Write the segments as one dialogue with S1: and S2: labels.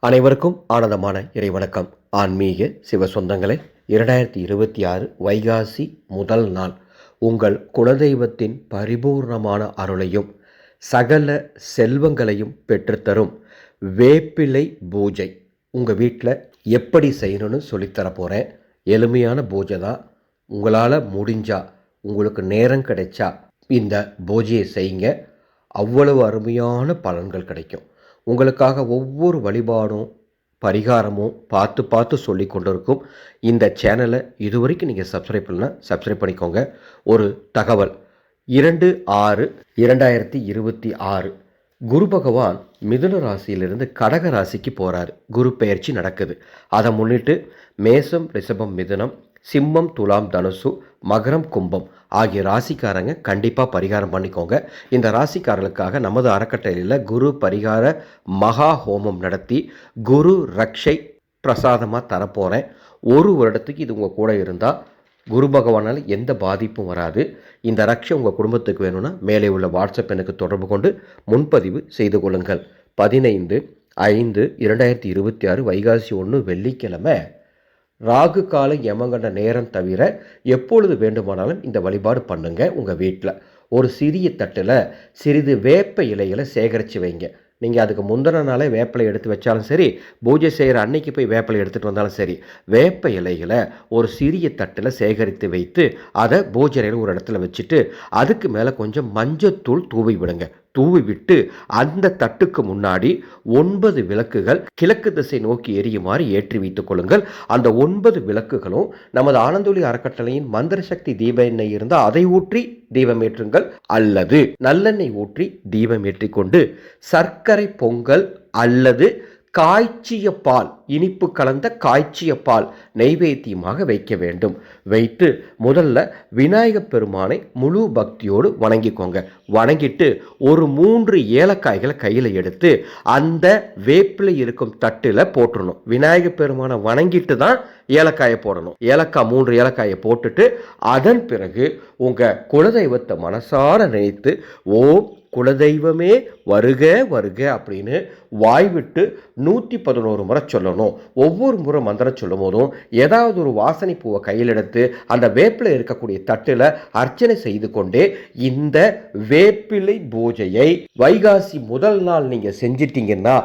S1: அனைவருக்கும் ஆனந்தமான இறைவணக்கம். ஆன்மீக சிவ சொந்தங்களே, 2026 வைகாசி முதல் நாள் உங்கள் குலதெய்வத்தின் பரிபூர்ணமான அருளையும் சகல செல்வங்களையும் பெற்றுத்தரும் வேப்பிலை பூஜை உங்கள் வீட்டில் எப்படி செய்யணும்னு சொல்லித்தர போகிறேன். எளிமையான பூஜை தான். உங்களால் முடிஞ்சா, உங்களுக்கு நேரம் கிடைச்சா இந்த பூஜையை செய்யுங்க. அவ்வளவு அருமையான பலன்கள் கிடைக்கும். உங்களுக்காக ஒவ்வொரு வழிபாடும் பரிகாரமும் பார்த்து பார்த்து சொல்லி கொண்டு இருக்கும். இந்த சேனலை இதுவரைக்கும் நீங்கள் சப்ஸ்கிரைப் பண்ணலாம், சப்ஸ்கிரைப் பண்ணிக்கோங்க. ஒரு தகவல், 2/6/2026 குரு பகவான் மிதுன ராசியிலிருந்து கடக ராசிக்கு போகிறாரு. குரு பெயர்ச்சி நடக்குது. அதை முன்னிட்டு மேசம், ரிஷபம், மிதுனம், சிம்மம், துலாம், தனுசு, மகரம், கும்பம் ஆகிய ராசிக்காரங்க கண்டிப்பாக பரிகாரம் பண்ணிக்கோங்க. இந்த ராசிக்காரர்களுக்காக நமது அறக்கட்டளையில் குரு பரிகார மகா ஹோமம் நடத்தி குரு ரக்ஷை பிரசாதமாக தரப்போகிறேன். ஒரு வருடத்துக்கு இது உங்கள் கூட இருந்தால் குரு பகவானால் எந்த பாதிப்பும் வராது. இந்த ரக்ஷை உங்கள் குடும்பத்துக்கு வேணும்னா மேலே உள்ள வாட்ஸ்அப் எனக்கு தொடர்பு கொண்டு முன்பதிவு செய்து கொள்ளுங்கள். 15/5/2026 வைகாசி 1 வெள்ளிக்கிழமை ராகு கால யமகண்ட நேரம் தவிர எப்பொழுது வேண்டுமானாலும் இந்த வழிபாடு பண்ணுங்க. உங்கள் வீட்டில் ஒரு சிறிய தட்டில் சிறிது வேப்ப இலைகளை சேகரித்து வைங்க. நீங்கள் அதுக்கு முந்தின நாளே வேப்பிலை எடுத்து வச்சாலும் சரி, பூஜை செய்கிற அன்னைக்கு போய் வேப்பிலை எடுத்துகிட்டு வந்தாலும் சரி, வேப்ப இலைகளை ஒரு சிறிய தட்டில் சேகரித்து வைத்து அதை பூஜை அறையில் ஒரு இடத்துல வச்சுட்டு அதுக்கு மேலே கொஞ்சம் மஞ்சத்தூள் தூவி விடுங்க. தூவி விட்டு அந்த தட்டுக்கு முன்னாடி 9 விளக்குகள் கிழக்கு திசை நோக்கி எரியுமாறு ஏற்றி வைத்துக் கொள்ளுங்கள். அந்த 9 விளக்குகளும் நமது ஆனந்தொலி அறக்கட்டளையின் மந்திர சக்தி தீப எண்ணெய் இருந்தால் அதை ஊற்றி தீபம் ஏற்றுங்கள், அல்லது நல்லெண்ணெய் ஊற்றி தீபம் ஏற்றிக்கொண்டு சர்க்கரை பொங்கல் அல்லது காய்ச்சிய பால், இனிப்பு கலந்த காய்ச்சிய பால் நெய்வேத்தியமாக வைக்க வேண்டும். வைத்து முதல்ல விநாயகப் பெருமானை முழு பக்தியோடு வணங்கிக்கோங்க. வணங்கிட்டு ஒரு 3 ஏலக்காய்களை கையில் எடுத்து அந்த வேப்பிலை இருக்கும் தட்டில் போட்டுடணும். விநாயகப் பெருமானை வணங்கிட்டு தான் ஏலக்காயை போடணும். 3 ஏலக்காயை போட்டுட்டு அதன் பிறகு உங்கள் குலதெய்வத்தை மனசார நினைத்து ஓம் குலதெய்வமே வருக வருக அப்படின்னு வாய் விட்டு 111 முறை சொல்லணும். ஒவ்வொரு முறை மந்திரம் சொல்லும் போதும் ஏதாவது ஒரு வாசனை பூவை கையில் எடுத்து அந்த வேப்பிலை இருக்கக்கூடிய தட்டில் அர்ச்சனை செய்து கொண்டே இந்த வேப்பிலை பூஜையை வைகாசி முதல் நாள் நீங்கள் செஞ்சிட்டீங்கன்னா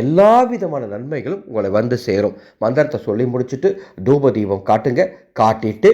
S1: எல்லா விதமான நன்மைகளும் உங்களை வந்து சேரும். மந்திரத்தை சொல்லி முடிச்சுட்டு தூப தீபம் காட்டுங்க. காட்டிட்டு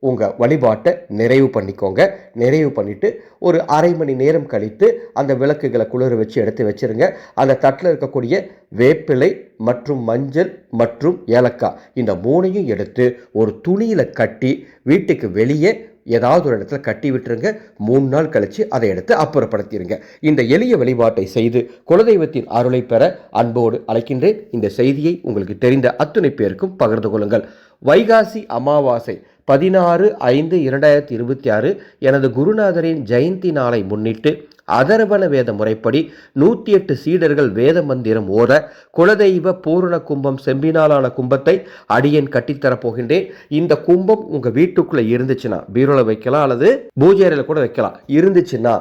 S1: உங்கள் வழிபாட்டை நிறைவு பண்ணிக்கோங்க. நிறைவு பண்ணிவிட்டு ஒரு அரை மணி நேரம் கழித்து அந்த விளக்குகளை குளிர வச்சு எடுத்து வச்சுருங்க. அந்த தட்டில் இருக்கக்கூடிய வேப்பிலை மற்றும் மஞ்சள் மற்றும் ஏலக்காய் இந்த 3ஐயும் எடுத்து ஒரு துணியில் கட்டி வீட்டுக்கு வெளியே ஏதாவது ஒரு இடத்துல கட்டி விட்டுருங்க. 3 நாள் கழித்து அதை எடுத்து அப்புறப்படுத்திடுங்க. இந்த எளிய வழிபாட்டை செய்து குலதெய்வத்தின் அருளை பெற அன்போடு அழைக்கின்றேன். இந்த செய்தியை உங்களுக்கு தெரிந்த அத்துணை பேருக்கும் பகிர்ந்து கொள்ளுங்கள். வைகாசி அமாவாசை 16/5/2026 எனது குருநாதரின் ஜெயந்தி நாளை முன்னிட்டு அதர்வன வேத முறைப்படி 108 சீடர்கள் வேத மந்திரம் ஓத குலதெய்வ பூரண கும்பம் செம்பினாலான கும்பத்தை அடியேன் கட்டித்தரப்போகின்றேன். இந்த கும்பம் உங்கள் வீட்டுக்குள்ளே இருந்துச்சுன்னா பீரோவில் வைக்கலாம், அல்லது பூஜை அறையில் கூட வைக்கலாம். இருந்துச்சுன்னா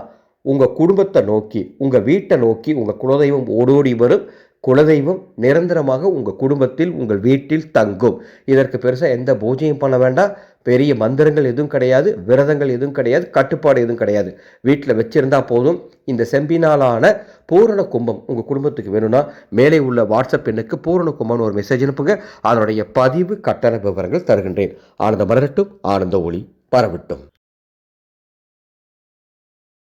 S1: உங்கள் குடும்பத்தை நோக்கி, உங்கள் வீட்டை நோக்கி உங்கள் குலதெய்வம் ஓடோடி வரும். குலதெய்வம் நிரந்தரமாக உங்கள் குடும்பத்தில் உங்கள் வீட்டில் தங்கும். இதற்கு பெருசாக எந்த பூஜையும் பண்ண வேண்டாம். பெரிய மந்திரங்கள் எதுவும் கிடையாது, விரதங்கள் எதுவும் கிடையாது, கட்டுப்பாடு எதுவும் கிடையாது. வீட்டில் வச்சிருந்தா போதும். இந்த செம்பினாலான பூரண கும்பம் உங்கள் குடும்பத்துக்கு வேணும்னா மேலே உள்ள வாட்ஸ்அப் எண்ணுக்கு பூரண கும்பம்னு ஒரு மெசேஜ் அனுப்புங்க. அதனுடைய பதிவு கட்டண விவரங்கள் தருகின்றேன். ஆனந்த மலரட்டும், ஆனந்த ஒளி பரவட்டும்.